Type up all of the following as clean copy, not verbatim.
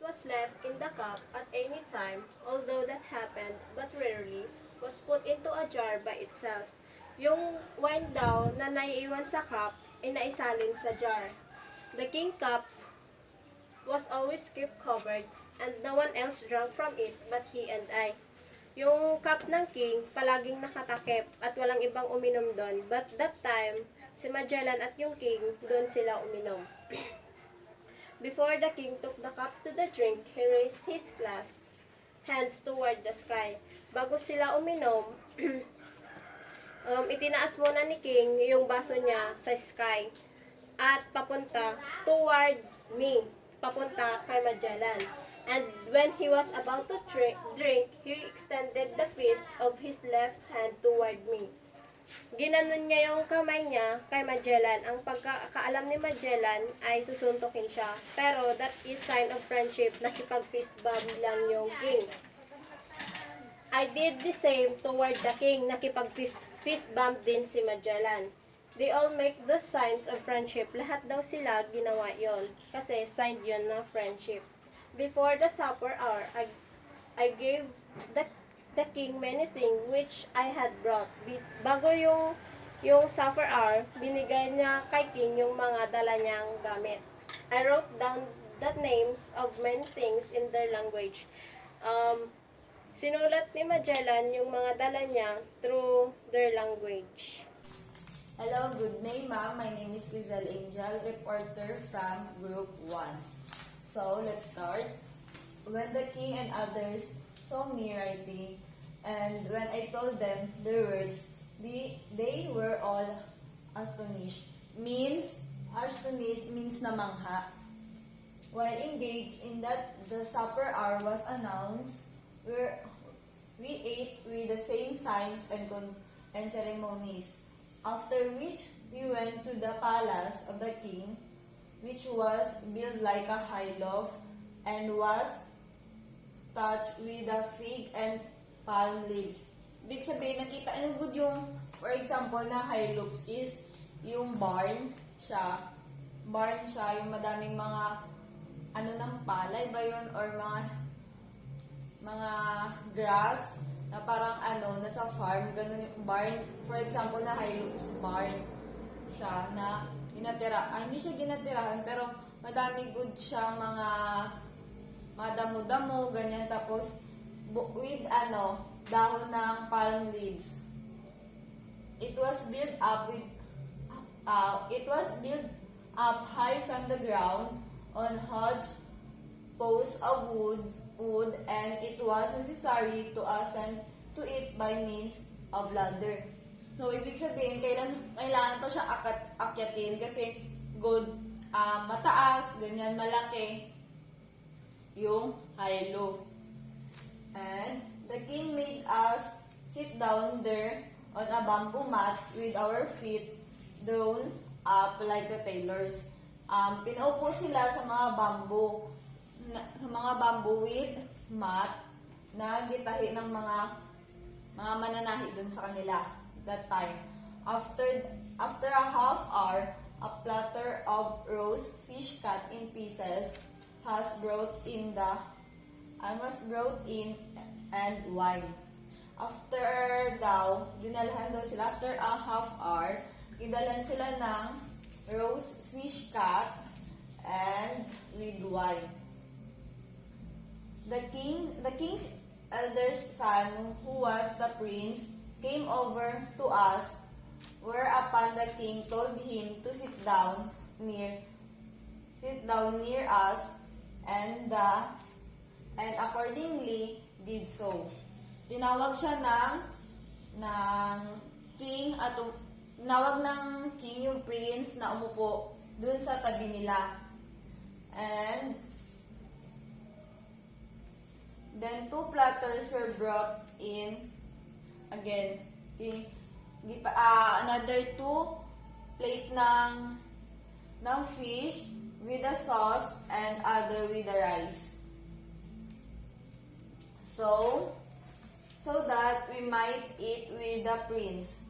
was left in the cup at any time, although that happened but rarely, was put into a jar by itself. Yung wine daw na naiiwan sa cup ay naisalin sa jar. The king cups was always kept covered and no one else drank from it but he and I. Yung cup ng king palaging nakatakip at walang ibang uminom doon. But that time, si Magellan at yung king, doon sila uminom. Before the king took the cup to the drink, he raised his clasped hands toward the sky. Bago sila uminom, itinaas muna ni king yung baso niya sa sky at papunta toward me, papunta kay Magellan. And when he was about to drink, he extended the fist of his left hand toward me. Ginanon niya yung kamay niya kay Magellan. Ang pagkakaalam ni Magellan ay susuntukin siya. Pero that is sign of friendship. Nakipag-fist bump lang yung king. I did the same toward the king. Nakipag-fist bump din si Magellan. They all make the signs of friendship. Lahat daw sila ginawa yon kasi sign yon ng friendship. Before the supper hour, I gave the king many things which I had brought. Bago yung supper hour, binigay niya kay king yung mga dala niyang gamit. I wrote down the names of many things in their language. Sinulat ni Magellan yung mga dala niya through their language. Hello, good day ma'am. My name is Grizel Angel, reporter from Group 1. So, let's start. When the king and others saw me writing, and when I told them the words, they were all astonished. Astonished means namangha. While engaged in that, the supper hour was announced. We ate with the same signs and ceremonies. After which, we went to the palace of the king, which was built like a high loft and was touched with the fig and palm leaves. Big sabihin, nakita nyo good yung, for example, na high lofts is yung barn siya, yung madaming mga, ng palay ba yun, or mga grass, na parang nasa farm, ganun yung barn. For example, na high lofts barn siya, na hindi siya ginatirahan, pero madami good siyang mga damo-damo, ganyan, tapos with dahon ng palm leaves. It was built up high from the ground on hodge posts of wood, and it was necessary to ascend to it by means of ladder. So, ibig sabihin, kailangan pa siya akyatin kasi good, mataas, ganyan, malaki yung high loft. And the king made us sit down there on a bamboo mat with our feet drawn up like the tailors. Pinaupo sila sa mga bamboo with mat na gitahi ng mga mananahi dun sa kanila that time. After a half hour, a platter of roast fish cut in pieces was brought in and wine. After a half hour, idalan sila ng roast fish cut and with wine. The king's eldest son, who was the prince, came over to us, whereupon the king told him to sit down near us, and accordingly did so. Tinawag siya ng king yung prince na umupo dun sa tabi nila. And then 2 platters were brought in again. Another 2 plate ng fish with a sauce and other with the rice. So that we might eat with the prince.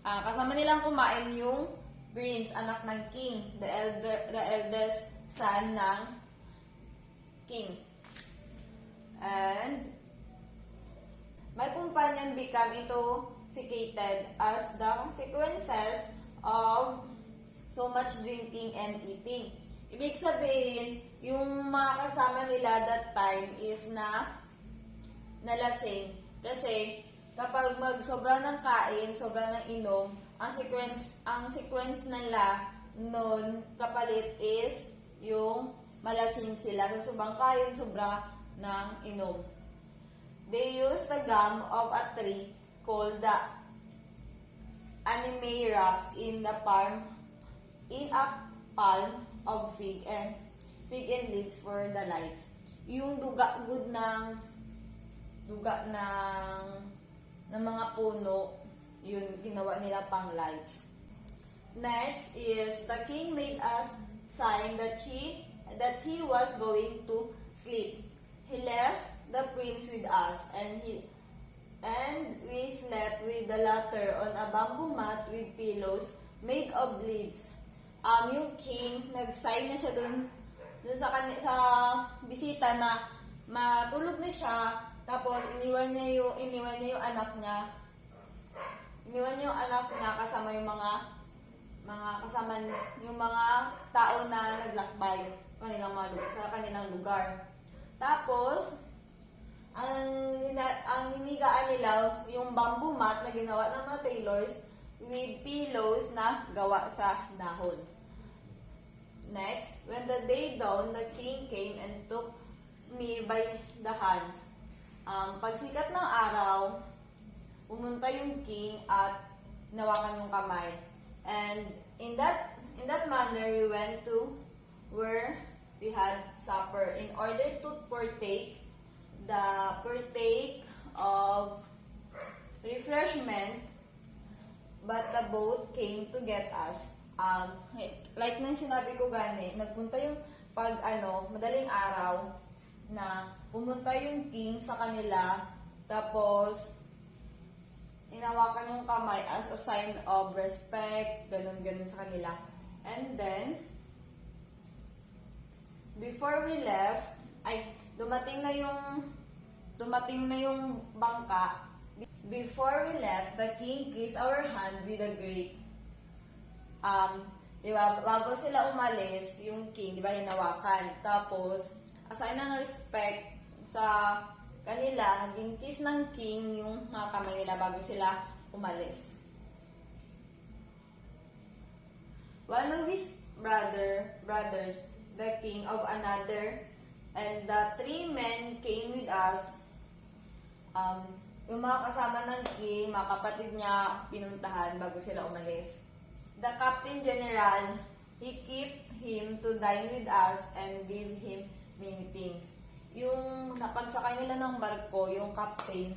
Kasama nilang kumain yung prince, anak ng king, the eldest son king. And my companion become intoxicated as the consequences of so much drinking and eating. Ibig sabihin, yung mga kasama nila that time is nalasing. Kasi kapag sobra ng kain, sobra ng inom, ang sequence nila nun kapalit is yung malasing sila. So subang kain, sobra ng inom. They used the gum of a tree called the animera in a palm of fig and leaves for the lights. Yung duga ng mga puno, yun ginawa nila pang lights. Next is the king made us sign that he was going to sleep. He left the prince with us, and we slept with the latter on a bamboo mat with pillows made of leaves. Yung king, nag-sign na siya dun sa bisita na matulog na siya, tapos iniwan niya yung anak niya. Iniwan niya yung anak niya kasama yung mga tao na naglakbay sa kanilang lugar. Tapos, ang hinigaan nila, yung bamboo mat na ginawa ng mga tailors with pillows na gawa sa dahon. Next, when the day dawned, the king came and took me by the hands. Pagsikat ng araw, pumunta yung king at nawakan yung kamay. And in that manner, we went to where we had supper in order to partake of refreshment, but the boat came to get us. Like nang sinabi ko nagpunta yung madaling araw na pumunta yung king sa kanila, tapos inawakan yung kamay as a sign of respect, ganun sa kanila. And then, before we left, dumating na yung bangka. Before we left, the king kissed our hand with a great, bago sila umalis, yung king, hinawakan. Tapos, as a sign ng respect sa kanila, kiss ng king yung mga kamay nila bago sila umalis. One of his brothers, the king of another, and the 3 men came with us. Yung mga kasama ng king, mga kapatid niya, pinuntahan bago sila umalis. The captain general, he kept him to dine with us and gave him many things. Yung napagsakay nila ng barko, yung captain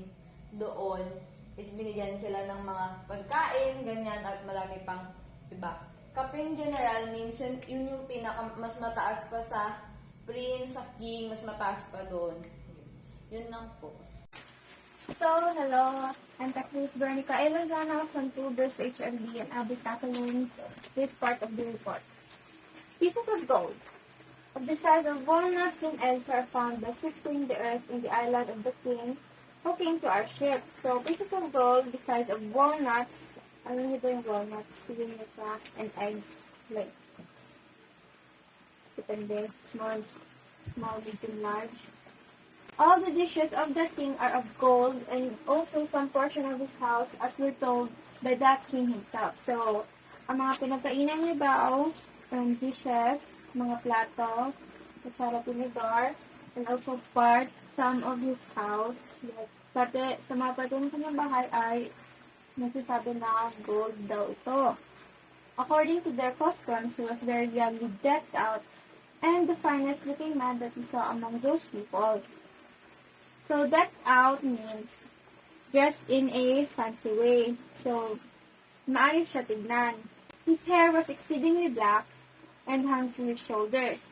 doon, is binigyan sila ng mga pagkain, ganyan, at marami pang iba. Captain General means yun yung mas mataas pa sa prince, sa king, mas mataas pa doon. Yun lang po. So, hello, I'm Catrice Bernica Elozano from Tubers HMB, and I'll be tackling this part of the report. Pieces of gold of the size of walnuts and eggs are found by sifting the earth in the island of the king who came to our ship. So, pieces of gold the size of walnuts, alam niyo ba yung walnuts, siguro siya, and eggs, like, depende, small, medium, large. All the dishes of the king are of gold, and also some portion of his house, as we're told by that king himself. So, ang mga pinagkainan niya daw, dishes, mga plato, kutsara, tinidor, and also some of his house, like, sa mga parte ng kanyang bahay ay nagsasabi na gold daw ito. According to their customs, he was very youngly decked out and the finest looking man that we saw among those people. So, decked out means dressed in a fancy way. So, maayos siya tignan. His hair was exceedingly black and hung to his shoulders.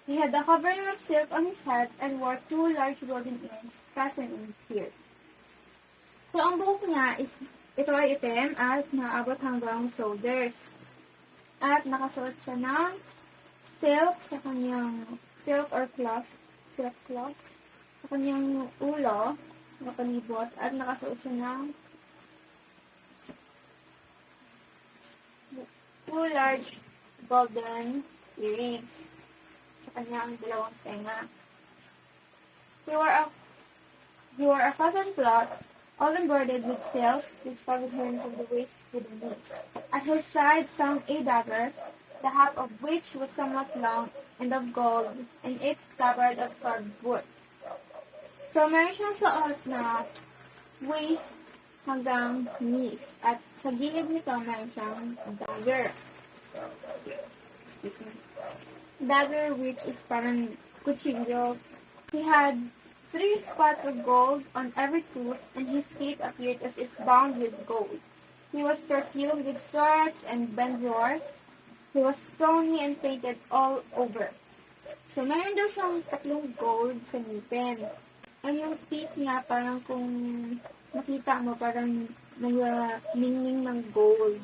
He had a covering of silk on his head and wore 2 large golden earrings fastened in his ears. So, ang buhok niya ito ay itim at naabot hanggang shoulders. At nakasuot siya ng silk sa kanyang silk or cloth silk cloth sa kanyang ulo, nakapalibot, at nakasuot siya ng two large golden earrings sa kanyang dalawang tenga. He wore a cotton cloth, all embroidered with silk, which covered her from the waist to the knees. At her side hung a dagger, the half of which was somewhat long and of gold, and its scabbard of carved wood. So, meron siyang suot na waist hanggang knees. At sa gilid nito, meron siyang dagger. Excuse me. Dagger, which is parang kutsilyo. He had 3 spots of gold on every tooth, and his teeth appeared as if bound with gold. He was perfumed with storax and benzoin. He was stony and painted all over. So, meron daw siyang 3 gold sa ngipin. And yung teeth niya, parang kung makita mo, parang nangyaning ng gold.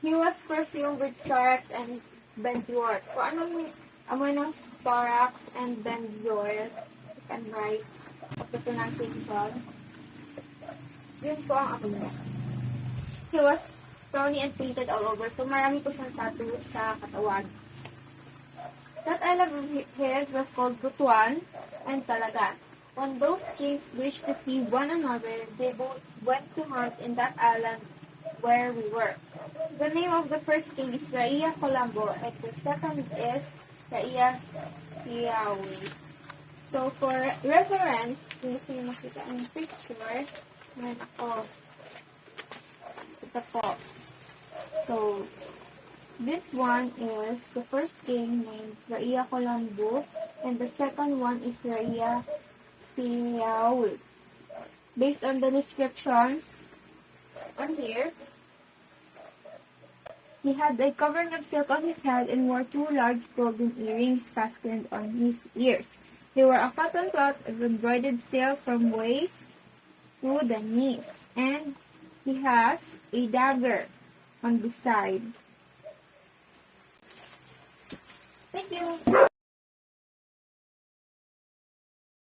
He was perfumed with storax and benzoin. Kung anong amoy ng storax and benzoin, and right of the pronunciation. Yun po ang ako niya. He was stony and painted all over. So, marami po siyang tattoo sa katawan. That island of his was called Butuan and Talaga. When those kings wished to see one another, they both went to hunt in that island where we were. The name of the first king is Raiya Colombo, and the second is Raiya Siawi. So, for reference, kung gusto nyo makita ang picture, ngayon ako. Ito po. So, this one is the first king named Raiya Colombo, and the second one is Raiya Siaul. Based on the descriptions on here, he had a covering of silk on his head and wore 2 large golden earrings fastened on his ears. They wore a cotton cloth of embroidered silk from waist to the knees, and he has a dagger on the side. Thank you.